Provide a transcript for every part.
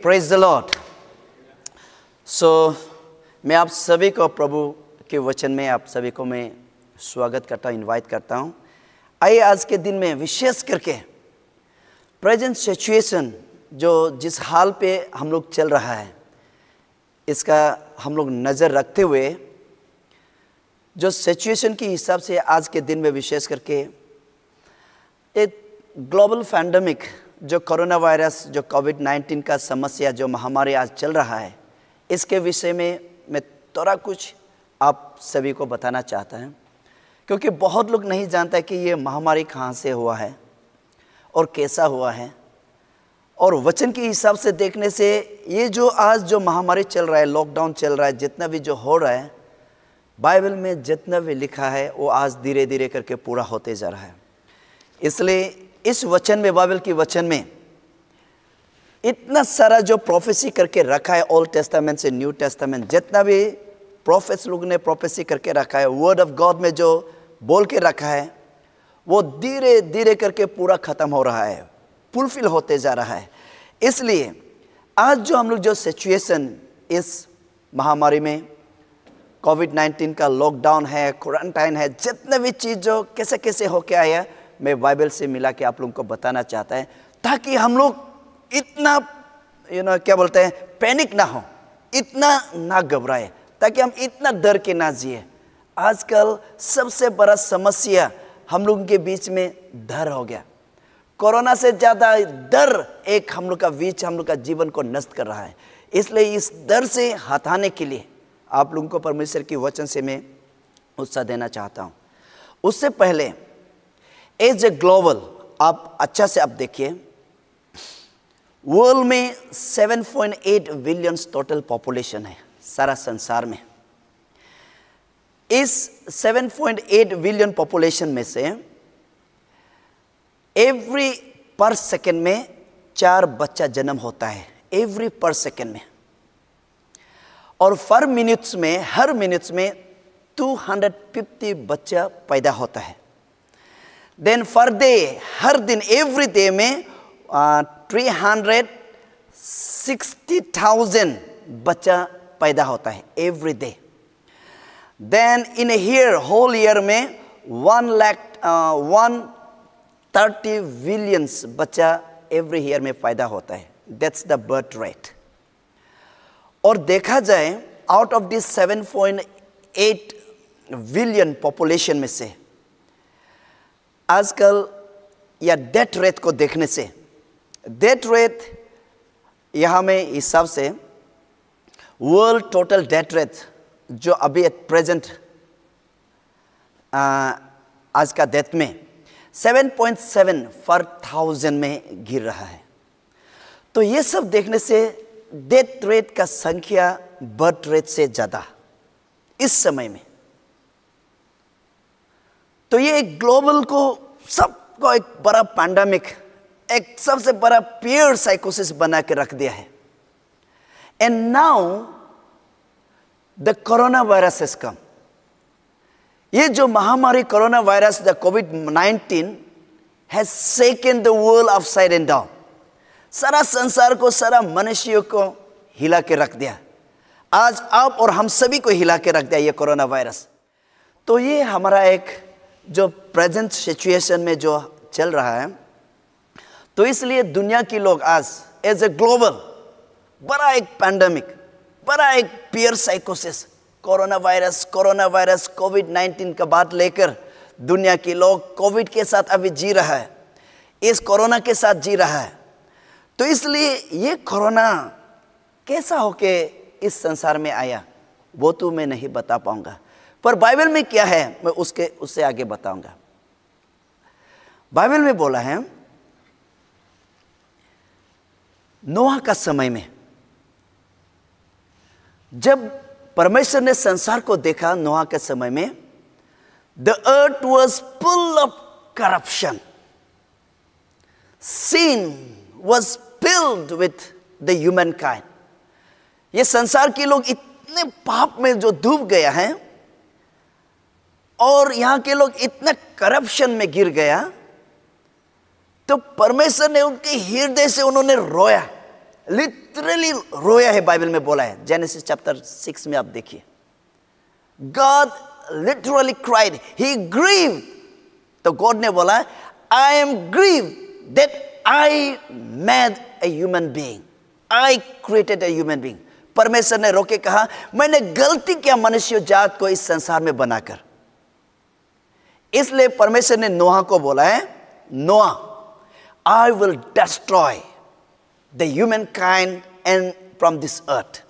Praise the Lord. मैं आप सभी को प्रभु के वचन में आप सभी को मैं स्वागत करता हूँ, इनवाइट करता हूँ। आइए आज के दिन में विशेष करके प्रेजेंट सिचुएशन जो जिस हाल पे हम लोग चल रहा है इसका हम लोग नज़र रखते हुए जो सिचुएशन के हिसाब से आज के दिन में विशेष करके एक ग्लोबल पैंडेमिक जो कोरोना वायरस जो कोविड-19 का समस्या जो महामारी आज चल रहा है इसके विषय में मैं थोड़ा कुछ आप सभी को बताना चाहता हूँ, क्योंकि बहुत लोग नहीं जानता कि ये महामारी कहाँ से हुआ है और कैसा हुआ है। और वचन के हिसाब से देखने से ये जो आज जो महामारी चल रहा है, लॉकडाउन चल रहा है, जितना भी जो हो रहा है, बाइबल में जितना भी लिखा है वो आज धीरे धीरे करके पूरा होते जा रहा है। इसलिए इस वचन में, बाइबल की वचन में इतना सारा जो प्रोफेसी करके रखा है, ओल्ड टेस्टामेंट से न्यू टेस्टामेंट, जितना भी प्रोफेट्स लोग ने प्रोफेसी करके रखा है, वर्ड ऑफ गॉड में जो बोल के रखा है वो धीरे धीरे करके पूरा ख़त्म हो रहा है, फुलफिल होते जा रहा है। इसलिए आज जो हम लोग जो सिचुएशन इस महामारी में कोविड-19 का लॉकडाउन है, क्वारंटाइन है, जितने भी चीज़ जो कैसे कैसे होके आया मैं बाइबल से मिला के आप लोगों को बताना चाहता है, ताकि हम लोग इतना क्या बोलते हैं, पैनिक ना हो, इतना ना घबराए, ताकि हम इतना डर के ना जिए। आजकल सबसे बड़ा समस्या हम लोगों के बीच में डर हो गया। कोरोना से ज़्यादा डर एक हम लोग का बीच हम लोग का जीवन को नष्ट कर रहा है। इसलिए इस डर से हटाने के लिए आप लोगों को परमेश्वर की वचन से मैं उत्साह देना चाहता हूँ। उससे पहले एज ए ग्लोबल आप अच्छा से आप देखिए, वर्ल्ड में 7.8 बिलियन टोटल पॉपुलेशन है सारा संसार में। इस 7.8 बिलियन पॉपुलेशन में से एवरी पर सेकेंड में 4 बच्चा जन्म होता है, एवरी पर सेकेंड में। और पर मिनट्स में, हर मिनट्स में 250 बच्चा पैदा होता है। देन पर डे, हर दिन, एवरी डे में 360,000 बच्चा पैदा होता है every day. Then in a year, whole year में 130 बिलियंस बच्चा एवरी ईयर में पैदा होता है। That's the birth rate. और देखा जाए out of this 7.8 billion population में से आजकल या डेथ रेट को देखने से, डेथ रेट यहाँ में हिसाब से वर्ल्ड टोटल डेथ रेट जो अभी एट प्रेजेंट आज का डेथ में 7.7 पर 1000 में गिर रहा है। तो ये सब देखने से डेथ रेट का संख्या बर्थ रेट से ज़्यादा इस समय में। तो ये एक ग्लोबल को सबको एक बड़ा पैंडेमिक, एक सबसे बड़ा पीयर साइकोसिस बना के रख दिया है। And now the corona virus has come. ये जो महामारी corona virus the covid has shaken the world upside and down. सारा संसार को, सारा मनुष्यों को हिला के रख दिया। आज आप और हम सभी को हिला के रख दिया ये कोरोना वायरस। तो ये हमारा एक जो प्रेजेंट सिचुएशन में जो चल रहा है, तो इसलिए दुनिया के लोग आज एज ए ग्लोबल बड़ा एक पैंडेमिक, बड़ा एक पीयर साइकोसिस, कोरोना वायरस कोविड-19 का बात लेकर दुनिया के लोग कोविड के साथ अभी जी रहा है, इस कोरोना के साथ जी रहा है। तो इसलिए ये कोरोना कैसा होके इस संसार में आया वो तो मैं नहीं बता पाऊंगा, पर बाइबल में क्या है मैं उससे आगे बताऊंगा। बाइबल में बोला है नोहा का समय में, जब परमेश्वर ने संसार को देखा, नोहा के समय में the earth was full of corruption, sin was filled with the humankind। ये संसार के लोग इतने पाप में जो डूब गया है और यहाँ के लोग इतने करप्शन में गिर गया, तो परमेश्वर ने उनके हृदय से उन्होंने रोया, लिटरली रोया है, बाइबल में बोला है। जेनेसिस चैप्टर 6 में आप देखिए, God literally cried, he grieve. तो गॉड ने बोला, I am grieve that I made a human being, I created a human being. परमेश्वर ने रोके कहा, मैंने गलती किया मनुष्य जात को इस संसार में बनाकर। इसलिए परमेश्वर ने नोहा को बोला है, Noah, I will destroy the human kind and from this earth.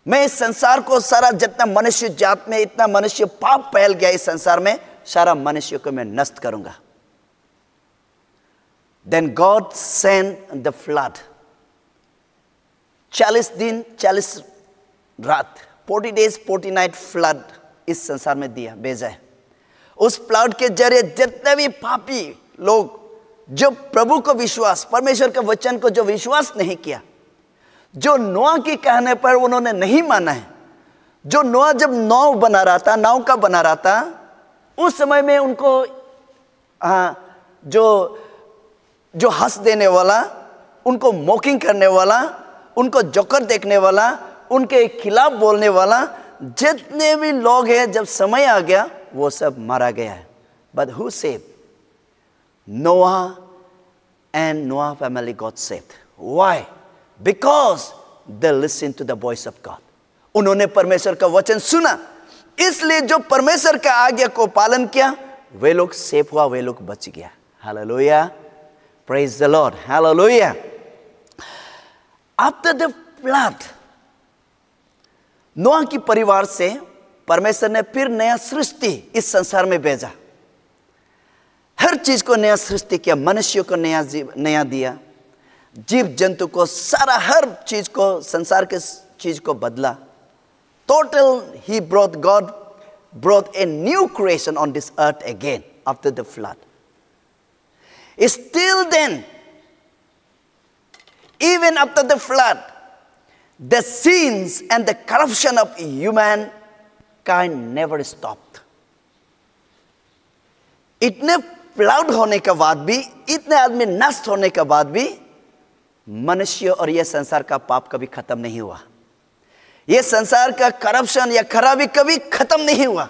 मैं इस संसार को, सारा जितना मनुष्य जात में इतना मनुष्य पाप फैल गया इस संसार में, सारा मनुष्य को मैं नष्ट करूंगा। Then God sent the flood. 40 दिन 40 रात, 40 days 40 night फ्लड इस संसार में दिया, भेजा है। उस फ्लड के जरिए जितने भी पापी लोग जो प्रभु को विश्वास, परमेश्वर के वचन को जो विश्वास नहीं किया, जो नोआ के कहने पर उन्होंने नहीं माना है, जो नोआ जब नाव बना रहा था, नाव का बना रहा था, उस समय में उनको जो हंस देने वाला, उनको मॉकिंग करने वाला, उनको जोकर देखने वाला, उनके खिलाफ बोलने वाला जितने भी लोग हैं, जब समय आ गया वो सब मारा गया है। But who saved? Noah and Noah family got saved. Why? Because they listened to the voice of God. उन्होंने परमेश्वर का वचन सुना, इसलिए जो परमेश्वर का आज्ञा को पालन किया, वे लोग सेव हुआ, वे लोग बच गया। Hallelujah, praise the Lord, hallelujah. After the flood, नोआ की परिवार से परमेश्वर ने फिर नया सृष्टि इस संसार में भेजा। हर चीज को नया सृष्टि किया, मनुष्य को नया दिया, जीव जंतु को, सारा हर चीज को, संसार के चीज को बदला। Total, God brought a new creation on this earth again after the flood. Still then, even after the flood, the sins and the corruption of humankind never stopped. इतने फ्लड होने के बाद भी, इतने आदमी नष्ट होने के बाद भी, मनुष्य और यह संसार का पाप कभी खत्म नहीं हुआ। यह संसार का करप्शन या खराबी कभी खत्म नहीं हुआ।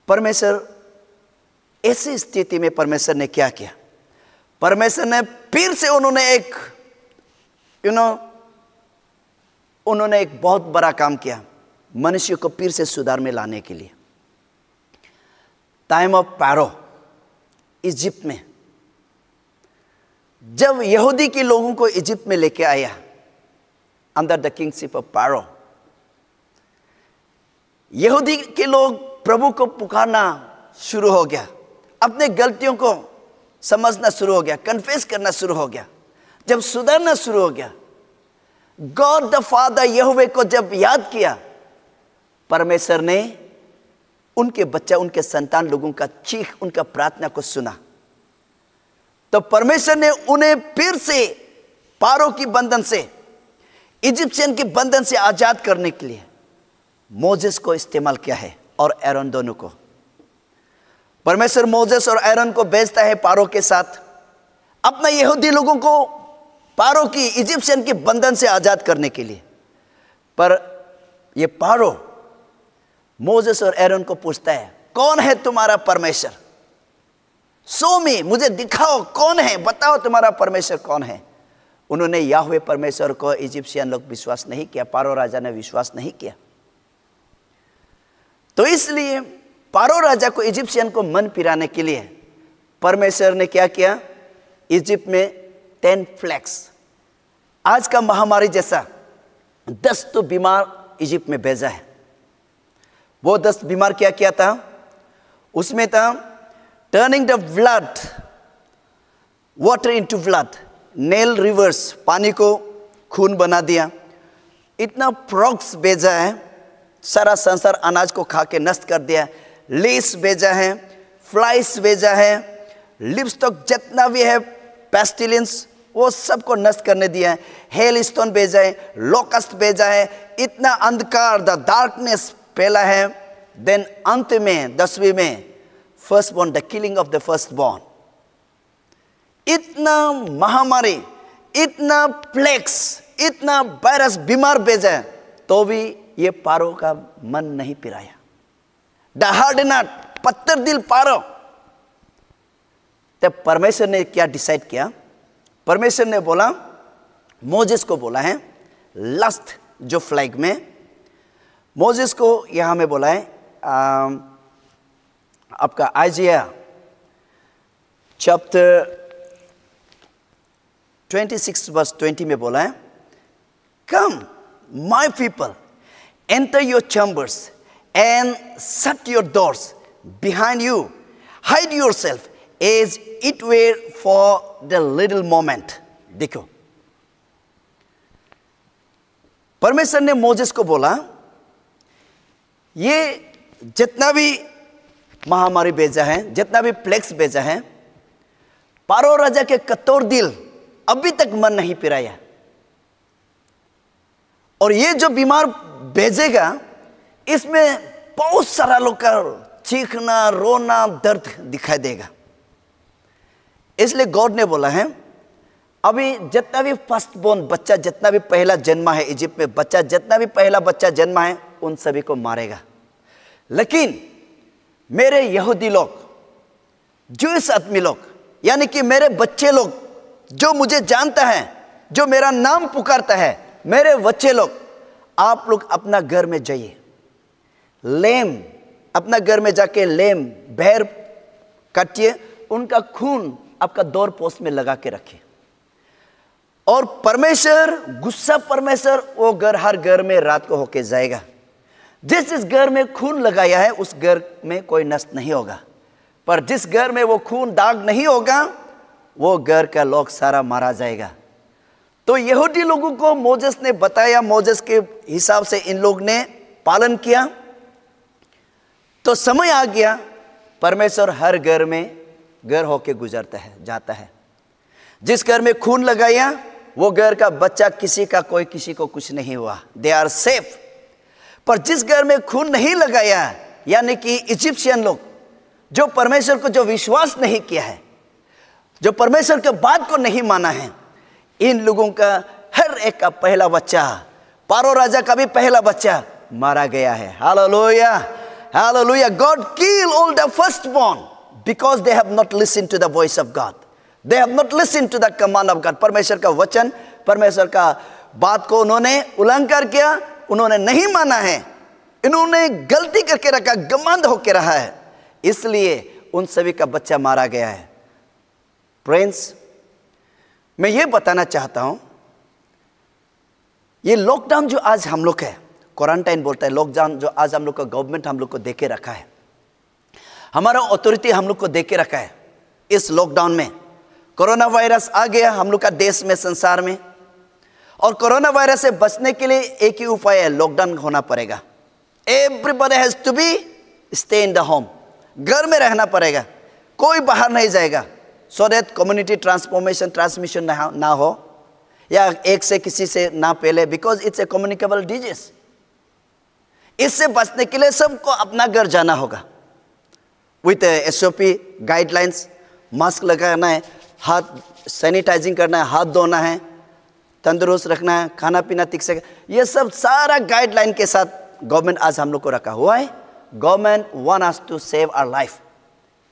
परमेश्वर, ऐसी स्थिति में परमेश्वर ने क्या किया? परमेश्वर ने फिर से उन्होंने एक बहुत बड़ा काम किया, मनुष्य को फिर से सुधार में लाने के लिए। टाइम ऑफ पैरो, इजिप्ट में जब यहूदी के लोगों को इजिप्ट में लेके आया, अंडर द किंगशिप ऑफ पैरो, यहूदी के लोग प्रभु को पुकारना शुरू हो गया, अपने गलतियों को समझना शुरू हो गया, कन्फेस करना शुरू हो गया। जब सुधरना शुरू हो गया, गॉड द फादर यहोवे को जब याद किया, परमेश्वर ने उनके बच्चा, उनके संतान लोगों का चीख, उनका प्रार्थना को सुना। तो परमेश्वर ने उन्हें फिर से पारो की बंधन से, इजिप्शियन की बंधन से आजाद करने के लिए मोजेस को इस्तेमाल किया है, और एरोन दोनों को। परमेश्वर मोजेस और एरोन को भेजता है पारो के साथ, अपना यहूदी लोगों को पारो की, इजिप्शियन की बंधन से आजाद करने के लिए। पर ये पारो मोजेस और एरोन को पूछता है, कौन है तुम्हारा परमेश्वर? शो मी, मुझे दिखाओ कौन है, बताओ तुम्हारा परमेश्वर कौन है। उन्होंने याहवे परमेश्वर को इजिप्शियन लोग विश्वास नहीं किया, पारो राजा ने विश्वास नहीं किया। तो इसलिए पारो राजा को, इजिप्शियन को मन फिराने के लिए परमेश्वर ने क्या किया? इजिप्ट में 10 प्लेग्स, आज का महामारी जैसा 10 तो बीमार इजिप्ट में भेजा है। वो 10 बीमार क्या किया था? उसमें था turning the blood water into blood, nail reverse, पानी को खून बना दिया। इतना फ्रॉग्स भेजा है, सारा संसार अनाज को खा के नष्ट कर दिया। लीस भेजा है, फ्लाइस भेजा है, लिपस्टॉक जितना भी है, पेस्टिलेंस, वो सबको नष्ट करने दिया है। हेल स्टोन भेजा है, लोकस्ट भेजा है, इतना अंधकार, द डार्कनेस फैला है। देन अंत में 10वीं में first born, the killing of the first born. इतना महामारी, इतना प्लेग्स, इतना वायरस बीमार भेजा है, तो भी ये पारो का मन नहीं पिराया। डहार्डना पत्थर दिल पारो। तब परमेश्वर ने क्या डिसाइड किया? परमेश्वर ने बोला, मोजेस को बोला है, लास्ट जो फ्लैग में मोजेस को यहां में बोला है, आपका आइजिया चैप्टर 26 वर्स 20 में बोला है, come my people enter your chambers and shut your doors behind you, hide yourself as it were for the little moment. देखो, परमेश्वर ने मोजेस को बोला, ये जितना भी महामारी भेजा है, जितना भी प्लेग्स भेजा है, पारो राजा के कठोर दिल अभी तक मन नहीं पिराया। और ये जो बीमार भेजेगा, इसमें बहुत सारा लोग का चीखना, रोना, दर्द दिखाई देगा। इसलिए गॉड ने बोला है, अभी जितना भी फर्स्ट बोर्न बच्चा, जितना भी पहला जन्मा है इजिप्ट में, बच्चा जितना भी पहला बच्चा जन्मा है, उन सभी को मारेगा। लेकिन मेरे यहूदी लोग, ज्यूइश आदमी लोग, यानी कि मेरे बच्चे लोग जो मुझे जानता है, जो मेरा नाम पुकारता है, मेरे बच्चे लोग, आप लोग अपना घर में जाइए, लेम अपना घर में जाके लेम बहर काटिए, उनका खून आपका डोर पोस्ट में लगा के रखिए। और परमेश्वर, गुस्सा परमेश्वर वो घर, हर घर में रात को होके जाएगा। जिस घर में खून लगाया है उस घर में कोई नष्ट नहीं होगा, पर जिस घर में वो खून दाग नहीं होगा, वो घर का लोग सारा मारा जाएगा। तो यहूदी लोगों को मोजेस ने बताया, मोजेस के हिसाब से इन लोग ने पालन किया, तो समय आ गया, परमेश्वर हर घर में घर होके गुजरता है, जाता है। जिस घर में खून लगाया, वो घर का बच्चा किसी का, कोई किसी को कुछ नहीं हुआ, दे आर सेफ। पर जिस घर में खून नहीं लगाया, यानी कि इजिप्शियन लोग, जो परमेश्वर को जो विश्वास नहीं किया है, जो परमेश्वर के बात को नहीं माना है, इन लोगों का हर एक का पहला बच्चा, पारो राजा का भी पहला बच्चा मारा गया है। Hallelujah, hallelujah. God kill all the firstborn because they have not listened to the voice of God. They have not listened to the command of God. परमेश्वर का वचन, परमेश्वर का बात को उन्होंने उल्लंघन किया, उन्होंने नहीं माना है, इन्होंने गलती करके रखा, घमंड होके रहा है, इसलिए उन सभी का बच्चा मारा गया है। फ्रेंड्स, मैं ये बताना चाहता हूं, ये लॉकडाउन जो आज हम लोग है, क्वारंटाइन बोलता है, लॉकडाउन जो आज हम लोग का गवर्नमेंट हम लोग को देके रखा है, हमारा अथॉरिटी हम लोग को देके रखा है। इस लॉकडाउन में कोरोना वायरस आ गया हम लोग का देश में, संसार में, और कोरोना वायरस से बचने के लिए एक ही उपाय है, लॉकडाउन होना पड़ेगा। Everybody has to be stay in the home, घर में रहना पड़ेगा, कोई बाहर नहीं जाएगा, सो दैट कम्युनिटी ट्रांसमिशन ना हो, या एक से किसी से ना फैले, because it's a communicable disease. इससे बचने के लिए सबको अपना घर जाना होगा, विथ SOP गाइडलाइंस, मास्क लगाना है, हाथ सैनिटाइजिंग करना है, हाथ धोना है, तंदुरुस्त रखना है, खाना पीना ठीक से, ये सब सारा गाइडलाइन के साथ गवर्नमेंट आज हम लोग को रखा हुआ है। Government want us to save our life,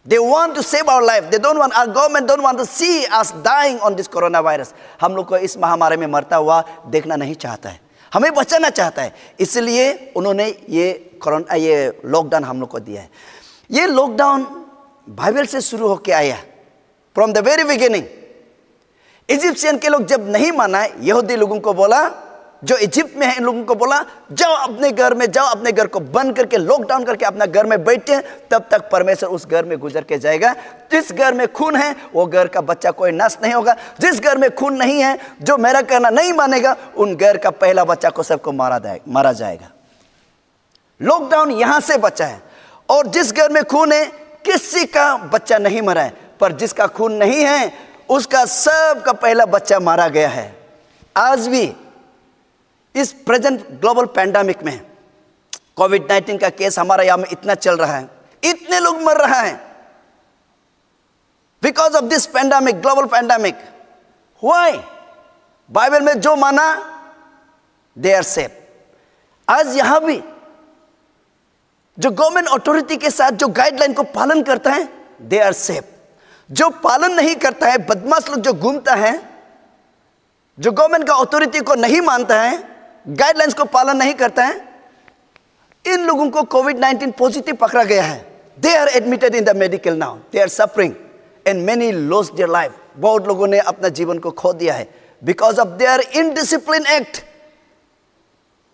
they want to save our life, they don't want, our government don't want to see us dying on this corona virus. हम लोग को इस महामारी में मरता हुआ देखना नहीं चाहता है, हमें बचाना चाहता है, इसलिए उन्होंने ये लॉकडाउन हम लोग को दिया है। ये लॉकडाउन बाइबल से शुरू होके आया, from the very beginning. Egyptian के लोग जब नहीं माना, यहूदी लोगों को बोला, जो इजिप्ट में है, इन लोगों को बोला, जाओ अपने घर में जाओ, अपने घर को बंद करके लॉकडाउन करके अपना घर में बैठे, तब तक परमेश्वर उस घर में गुजर के जाएगा। जिस घर में खून है वो घर का बच्चा कोई नष्ट नहीं होगा, जिस घर में खून नहीं है, जो मेरा कहना नहीं मानेगा, उन घर का पहला बच्चा को सबको मारा जाएगा। लॉकडाउन यहां से बचा है। और जिस घर में खून है, किसी का बच्चा नहीं मरा है, पर जिसका खून नहीं है उसका सबका पहला बच्चा मारा गया है। आज भी इस प्रेजेंट ग्लोबल पैंडेमिक में कोविड-19 का केस हमारा यहाँ में इतना चल रहा है, इतने लोग मर रहा है, because of this pandemic, global pandemic. Why? Bible में जो माना दे आर सेफ। आज यहां भी जो गवर्नमेंट अथॉरिटी के साथ जो गाइडलाइन को पालन करता है, दे आर सेफ। जो पालन नहीं करता है, बदमाश लोग जो घूमता है, जो गवर्नमेंट का अथॉरिटी को नहीं मानता है, गाइडलाइंस को पालन नहीं करता है, इन लोगों को कोविड-19 पॉजिटिव पकड़ा गया है। They are admitted in the medical now, they are suffering and many lost their life. बहुत लोगों ने अपना जीवन को खो दिया है because of their indiscipline act,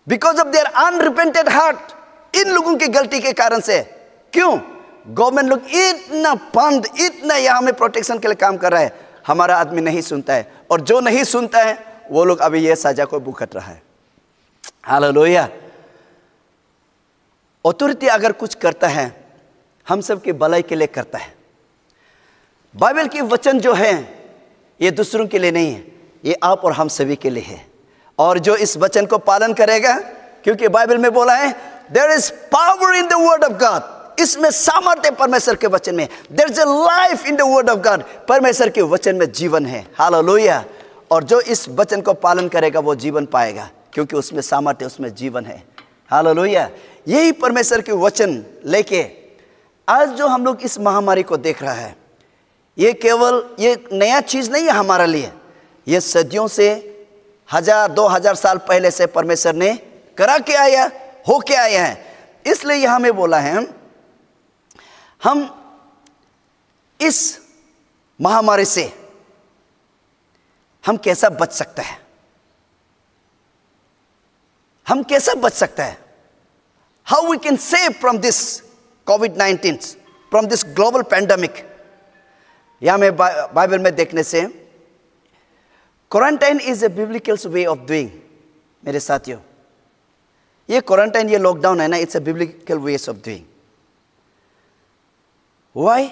because of their unrepented heart. इन लोगों की गलती के कारण से। क्यों? गवर्नमेंट लोग इतना फंड, इतना यहां में प्रोटेक्शन के लिए काम कर रहा है, हमारा आदमी नहीं सुनता है, और जो नहीं सुनता है वो लोग अभी ये सजा को भुगत रहा है। हालेलुया। अथॉरिटी अगर कुछ करता है, हम सब की भलाई के लिए करता है। बाइबल की वचन जो है ये दूसरों के लिए नहीं है, ये आप और हम सभी के लिए है। और जो इस वचन को पालन करेगा, क्योंकि बाइबल में बोला है there is power in the word of God, इसमें सामर्थ्य परमेश्वर के वचन में। There is a life in the word of God, परमेश्वर के वचन में जीवन है। हालेलुया। और जो इस वचन को पालन करेगा वो जीवन पाएगा, क्योंकि उसमें सामर्थ्य, उसमें जीवन है। हालेलुया। यही परमेश्वर के वचन लेके आज जो हम लोग इस महामारी को देख रहा है, ये केवल ये नया चीज नहीं है हमारे लिए, ये सदियों से 1000-2000 साल पहले से परमेश्वर ने करा के आया, हो के आया है। इसलिए यहां में बोला है हम इस महामारी से हम कैसा बच सकते हैं, हम कैसा बच सकते हैं, how we can save from this कोविड-19, फ्रॉम दिस ग्लोबल पैंडेमिक। यहां में बाइबल में देखने से quarantine is a biblical way of doing. मेरे साथियों, ये क्वारंटाइन, ये लॉकडाउन है ना, it's a biblical ways of doing. Why?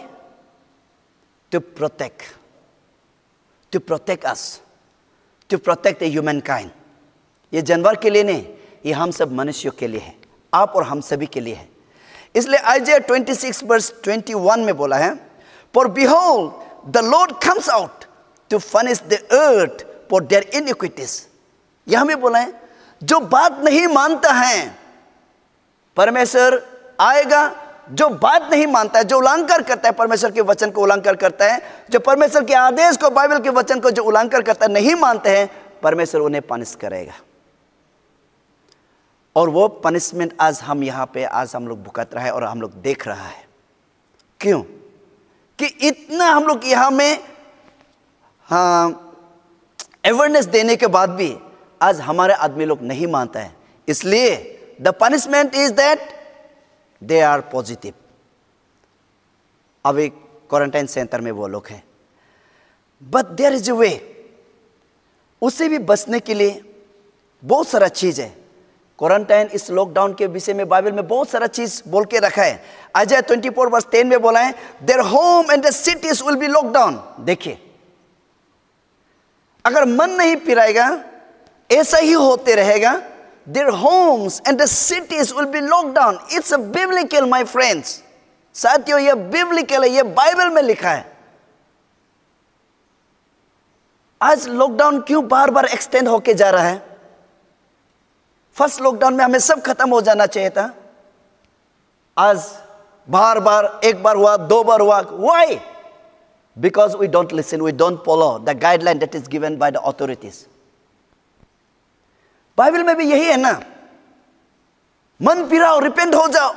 To protect us, to protect the human kind. ये जानवर के लिए नहीं, ये हम सब मनुष्यों के लिए है, आप और हम सभी के लिए है। इसलिए आइज़ाया 26:21 में बोला है, For behold, the Lord comes out to punish the earth for their iniquities. यहां में बोला है, जो बात नहीं मानता है, परमेश्वर आएगा। जो बात नहीं मानता है, जो उल्लंघन करता है, परमेश्वर के वचन को उल्लंघन करता है, जो परमेश्वर के आदेश को, बाइबल के वचन को जो उल्लंघन करता है, नहीं मानते हैं, परमेश्वर उन्हें पनिश करेगा। और वो पनिशमेंट आज हम यहाँ पे, आज हम लोग भुगत रहा है और हम लोग देख रहा है। क्यों? कि इतना हम लोग यहाँ में अवेयरनेस देने के बाद भी आज हमारे आदमी लोग नहीं मानता है। इसलिए the punishment is that they are positive. अभी क्वारंटाइन सेंटर में वो लोग हैं, but there is a way. उससे भी बचने के लिए बहुत सारा चीज है। क्वारंटाइन, इस लॉकडाउन के विषय में बाइबल में बहुत सारा चीज बोल के रखा है। आइज़ाया 24:10 में बोला है, their home and the cities will be lock down. देखिए, अगर मन नहीं पिराएगा, ऐसा ही होते रहेगा। Their homes and the cities will be lock down. It's a biblical, my friends. साथियों, ये बिब्लिकल है, ये बाइबल में लिखा है। आज लॉकडाउन क्यों बार बार एक्सटेंड होके जा रहा है? फर्स्ट लॉकडाउन में हमें सब खत्म हो जाना चाहिए था। आज बार बार, एक बार हुआ, 2 बार हुआ। Why? Because we don't listen, we don't follow the guideline that is given by the authorities. Bible में भी यही है ना, मन फिराओ, रिपेंट हो जाओ।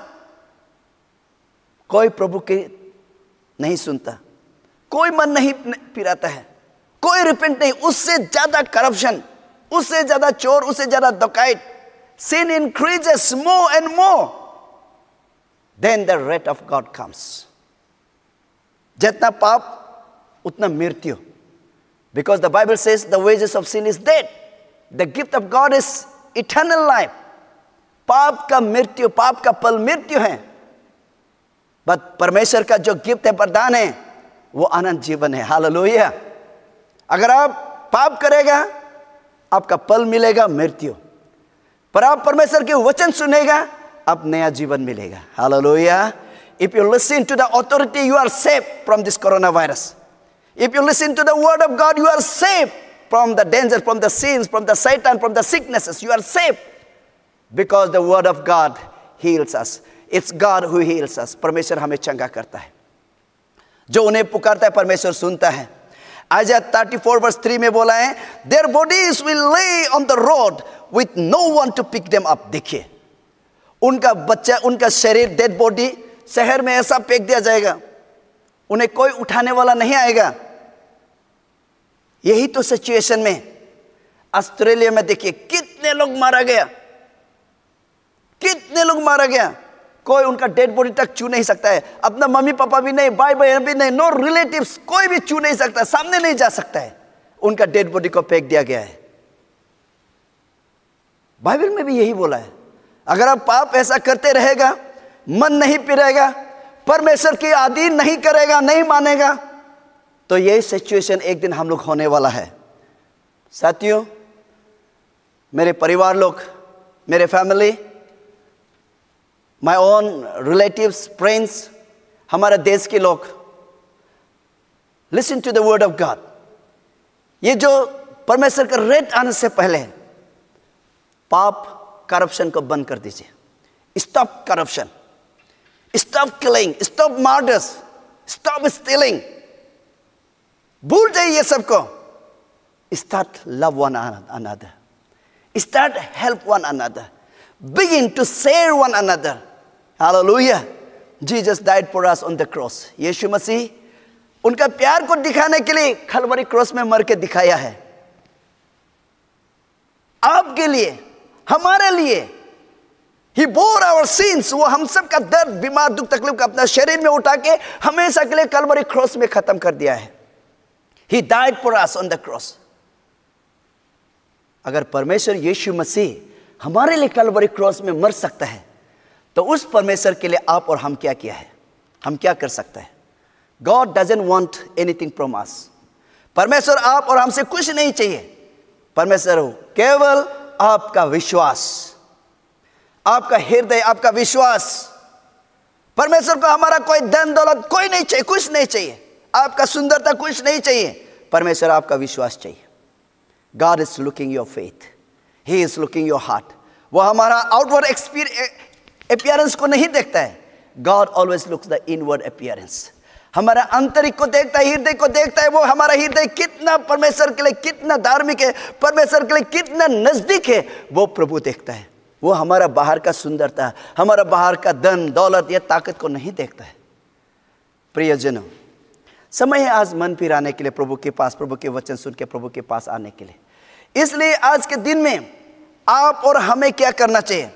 कोई प्रभु के नहीं सुनता, कोई मन नहीं फिराता है, कोई रिपेंट नहीं। उससे ज्यादा करप्शन, उससे ज्यादा चोर, उससे ज्यादा डकैत। Sin increases more and more. Then the wrath of God comes. जितना पाप उतना मृत्यु. Because the Bible says the wages of sin is death. The gift of God is eternal life. पाप का मृत्यु, पाप का फल मृत्यु है। बट परमेश्वर का जो गिफ्ट है, वरदान है, वो अनंत जीवन है। हालेलुया। अगर आप पाप करेगा, आपका फल मिलेगा मृत्यु। पर आप परमेश्वर के वचन सुनेगा, आप नया जीवन मिलेगा। Hallelujah. If you listen to the authority, you are safe from this coronavirus. If you listen to the word of God, you are safe from the danger, from the sins, from the Satan, from the sicknesses. You are safe because the word of God heals us. It's God who heals us. परमेश्वर हमें चंगा करता है. जो उन्हें पुकारता है परमेश्वर सुनता है. Isaiah 34 verse 3 में बोला है, their bodies will lay on the road with no one to pick them up. देखिए, उनका बच्चा, उनका शरीर, डेड बॉडी शहर में ऐसा फेंक दिया जाएगा, उन्हें कोई उठाने वाला नहीं आएगा. यही तो सिचुएशन में ऑस्ट्रेलिया में देखिए कितने लोग मारा गया, कितने लोग मारा गया. कोई उनका डेड बॉडी तक छू नहीं सकता है. अपना मम्मी पापा भी नहीं, भाई बहन भी नहीं, नो रिलेटिव्स, कोई भी छू नहीं सकता, सामने नहीं जा सकता है. उनका डेड बॉडी को फेंक दिया गया है. बाइबल में भी यही बोला है, अगर आप पाप ऐसा करते रहेगा, मन नहीं फिरेगा, परमेश्वर की अधीन नहीं करेगा, नहीं मानेगा, तो यही सिचुएशन एक दिन हम लोग होने वाला है. साथियों, मेरे परिवार लोग, मेरे family, my own relatives, friends, हमारे देश के लोग, listen to the word of God. ये जो परमेश्वर का रेट आने से पहले पाप, करप्शन को बंद कर दीजिए. Stop corruption, stop killing, stop murders, stop stealing. भूल जाइए ये सबको. Start love one another, start help one another, begin to share one another. Hallelujah. Jesus died for us on the cross. यीशु मसीह उनका प्यार को दिखाने के लिए खलवरी क्रॉस में मर के दिखाया है. आपके लिए, हमारे लिए. He bore our sins. वो हम सब का दर्द, बीमार, दुख, तकलीफ को अपना शरीर में उठा के हमेशा के लिए कलवरी क्रॉस में खत्म कर दिया है. He died for us on the cross. अगर परमेश्वर यीशु मसीह हमारे लिए कलवरी क्रॉस में मर सकता है, तो उस परमेश्वर के लिए आप और हम क्या किया है, हम क्या कर सकते हैं. God doesn't want anything from us. परमेश्वर आप और हमसे कुछ नहीं चाहिए. परमेश्वर केवल आपका विश्वास, आपका हृदय, आपका विश्वास. परमेश्वर को हमारा कोई धन दौलत कोई नहीं चाहिए, कुछ नहीं चाहिए. आपका सुंदरता कुछ नहीं चाहिए. परमेश्वर आपका विश्वास चाहिए. God is looking your faith. He is looking your heart. वो हमारा आउटवर्ड अपीयरेंस को नहीं देखता है. God always looks the inward appearance. हमारा आंतरिक को देखता है, हृदय को देखता है. वो हमारा हृदय कितना परमेश्वर के लिए कितना धार्मिक है, परमेश्वर के लिए कितना नजदीक है, वो प्रभु देखता है. वो हमारा बाहर का सुंदरता, हमारा बाहर का धन दौलत या ताकत को नहीं देखता है. प्रियजनों, समय है आज मन फिराने के लिए, प्रभु के पास, प्रभु के वचन सुन के प्रभु के पास आने के लिए. इसलिए आज के दिन में आप और हमें क्या करना चाहिए.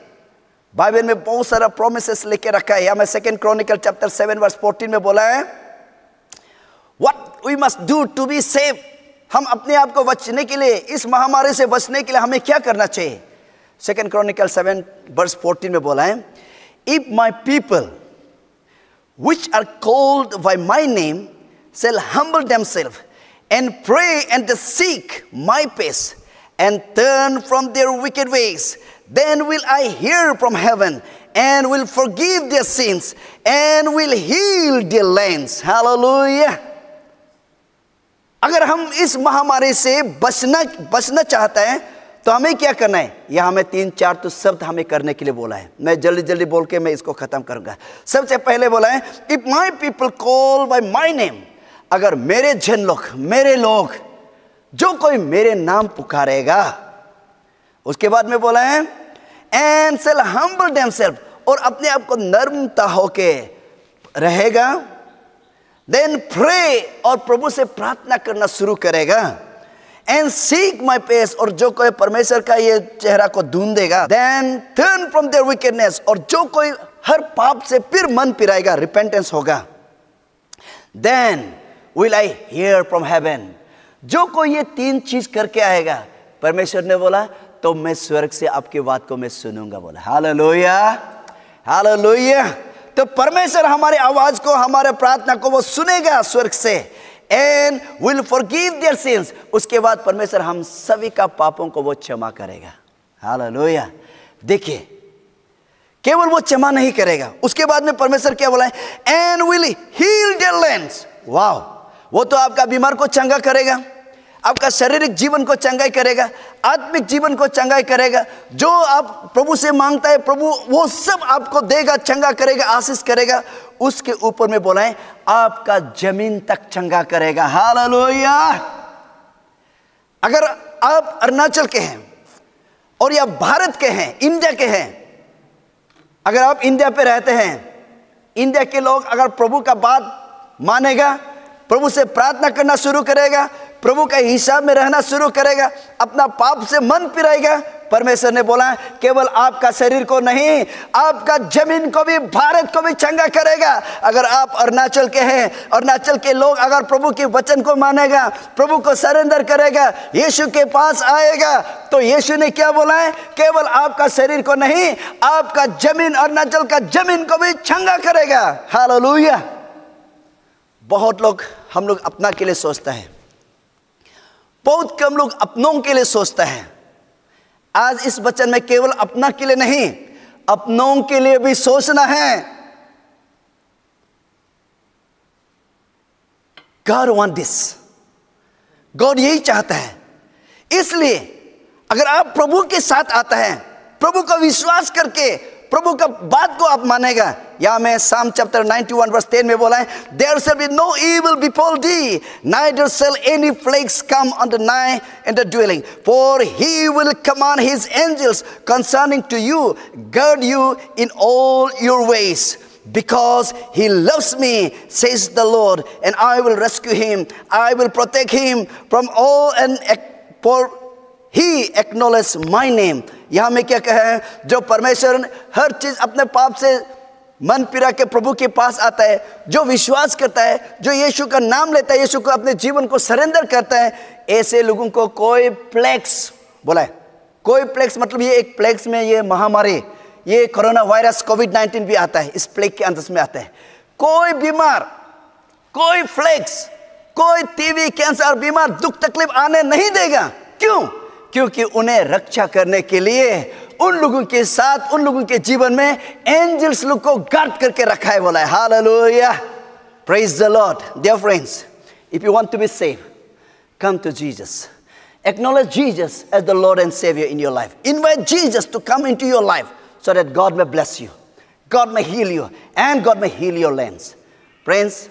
बाइबल में बहुत सारा प्रोमिसेस लेके रखा है. हमें 2 क्रॉनिकल चैप्टर 7 वर्स 14 में बोला है, what we must do to be safe. हम अपने आप को बचने के लिए, इस महामारी से बचने के लिए हमें क्या करना चाहिए. 2 क्रॉनिकल 7 वर्स 14 में बोला है, if my people which are called by my name shall humble themselves and pray and seek my face and turn from their wicked ways, then will I hear from heaven and will forgive their sins and will heal their lands. Hallelujah. अगर हम इस महामारी से बचना चाहते हैं तो हमें क्या करना है. यह हमें 3-4 तो शब्द हमें करने के लिए बोला है. मैं जल्दी बोल के मैं इसको खत्म करूंगा. सबसे पहले बोला है, if my people call bye my name. अगर मेरे जन लोग, मेरे लोग, जो कोई मेरे नाम पुकारेगा. उसके बाद में बोला है, एंड शैल हम्बल देमसेल्फ, और अपने आप को नम्रता होके रहेगा. देन प्रे, और प्रभु से प्रार्थना करना शुरू करेगा. एंड सीक माई फेस, और जो कोई परमेश्वर का ये चेहरा को ढूंढेगा. Then turn from their wickedness, और जो कोई हर पाप से फिर मन फिराएगा, रिपेंटेंस होगा. Then will I hear from heaven. जो कोई ये 3 चीज करके आएगा, परमेश्वर ने बोला, तो मैं स्वर्ग से आपकी बात को मैं सुनूंगा. बोला हालेलुया, हालेलुया. तो परमेश्वर हमारे आवाज को, हमारे प्रार्थना को वो सुनेगा स्वर्ग से. And will forgive their sins. उसके बाद परमेश्वर हम सभी का पापों को वो क्षमा करेगा. हालेलुया. देखिए, केवल वो क्षमा नहीं करेगा, उसके बाद में परमेश्वर क्या बोला है, and will heal their lands. Wow, वो तो आपका बीमार को चंगा करेगा, आपका शारीरिक जीवन को चंगाई करेगा, आत्मिक जीवन को चंगाई करेगा। जो आप प्रभु से मांगता है प्रभु वो सब आपको देगा, चंगा करेगा, आशीष करेगा। उसके ऊपर में बोला है आपका जमीन तक चंगा करेगा। हालेलुया। अगर आप अरुणाचल के हैं और या भारत के हैं, इंडिया के हैं, अगर आप इंडिया पे रहते हैं, इंडिया के लोग अगर प्रभु का बात मानेगा, प्रभु से प्रार्थना करना शुरू करेगा, प्रभु का हिसाब में रहना शुरू करेगा, अपना पाप से मन फिराएगा, परमेश्वर ने बोला केवल आपका शरीर को नहीं, आपका जमीन को भी, भारत को भी चंगा करेगा। अगर आप अरुणाचल के हैं, अरुणाचल के लोग अगर प्रभु के वचन को मानेगा, प्रभु को सरेंडर करेगा, यीशु के पास आएगा, तो यीशु ने क्या बोला है? केवल आपका शरीर को नहीं, आपका जमीन, अरुणाचल का जमीन को भी चंगा करेगा। हालेलुया। बहुत लोग, हम लोग अपना के लिए सोचता है, बहुत कम लोग अपनों के लिए सोचता है। आज इस वचन में केवल अपना के लिए नहीं, अपनों के लिए भी सोचना है। God wants this, गॉड यही चाहता है। इसलिए अगर आप प्रभु के साथ आता है, प्रभु का विश्वास करके प्रभु का बात को आप मानेगा। या मैं Psalm chapter 91 verse 10 में बोला है, there shall be no evil befall thee, neither shall any plagues come on the nigh and the dwelling, for he will command his angels concerning to you, guard you in all your ways. Because he loves me, says the Lord, and I will rescue him. I will protect him from all, and for he acknowledges my name. यहाँ में क्या कहा है? जो परमेश्वर हर चीज अपने पाप से मन फिरा के प्रभु के पास आता है, जो विश्वास करता है, जो यीशु का नाम लेता है, यीशु को अपने जीवन को सरेंडर करता है, ऐसे लोगों को कोई प्लेग्स, बोला है कोई प्लेग्स, मतलब ये एक प्लेग्स में ये महामारी, ये कोरोना वायरस कोविड-19 भी आता है, इस प्लेग के अंदर में आता है। कोई बीमार, कोई प्लेग्स, कोई टीबी, कैंसर बीमार, दुख तकलीफ आने नहीं देगा। क्यों? क्योंकि उन्हें रक्षा करने के लिए उन लोगों के साथ, उन लोगों के जीवन में एंजल्स लोग को गार्ड करके रखा है, बोला है। Hallelujah, praise the Lord. Dear friends, if you want to be save, come to Jesus. Acknowledge Jesus as the Lord and Savior in your life. Invite Jesus to come into your life so that God may bless you, God may heal you, and God may heal your lands. Friends,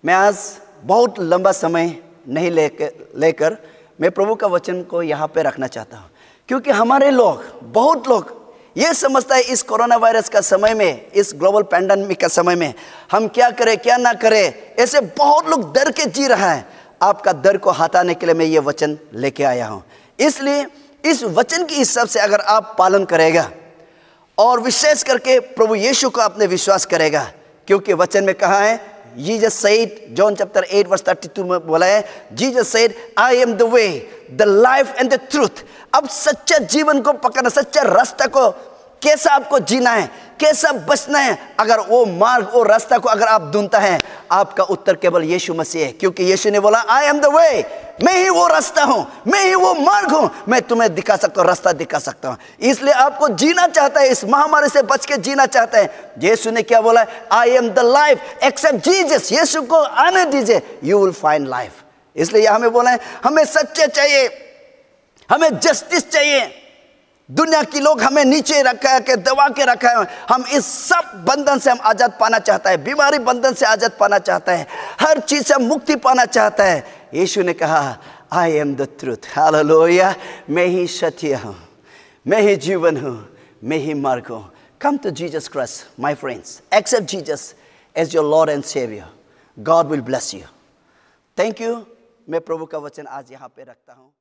मैं आज बहुत लंबा समय नहीं लेकर मैं प्रभु का वचन को यहाँ पे रखना चाहता हूँ, क्योंकि हमारे लोग, बहुत लोग ये समझता है इस कोरोना वायरस का समय में, इस ग्लोबल पैंडेमिक का समय में हम क्या करें क्या ना करें, ऐसे बहुत लोग डर के जी रहा है। आपका डर को हटाने के लिए मैं ये वचन लेके आया हूँ। इसलिए इस वचन के हिसाब से अगर आप पालन करेगा और विशेष करके प्रभु यीशु को अपने विश्वास करेगा, क्योंकि वचन में कहा है, Jesus said, John chapter 8 verse 32 में बोला है, Jesus said, I am the way, the life and the truth. अब सच्चा जीवन को पकड़ना, सच्चा रास्ता को कैसा आपको जीना है, कैसा बचना है, अगर वो मार्ग, वो रास्ता को अगर आप ढूंढता है, आपका उत्तर केवल यीशु मसीह है। क्योंकि यीशु ने बोला, I am the way, मैं ही वो रास्ता हूँ, मैं ही वो मार्ग हूँ, मैं तुम्हें दिखा सकता हूँ, रास्ता दिखा सकता हूँ। इसलिए आपको जीना चाहता है, इस महामारी से बच के जीना चाहता है। यीशु ने क्या बोला? I am the life, accept Jesus, यीशु को आने दीजिए, you will find life। इसलिए हमें बोला है, हमें सच्चे चाहिए, हमें जस्टिस चाहिए। दुनिया की लोग हमें नीचे रखा है, के दबा के रखा है। हम इस सब बंधन से हम आजाद पाना चाहता है, बीमारी बंधन से आजाद पाना चाहता है, हर चीज से मुक्ति पाना चाहता है। यीशु ने कहा, I am the truth, hallelujah, मैं ही सत्य हूँ, मैं ही जीवन हूँ, मैं ही मार्ग हूँ। Come to Jesus Christ, my friends. Accept Jesus as your Lord and Savior. God will bless you. Thank you. मैं प्रभु का वचन आज यहाँ पे रखता हूँ।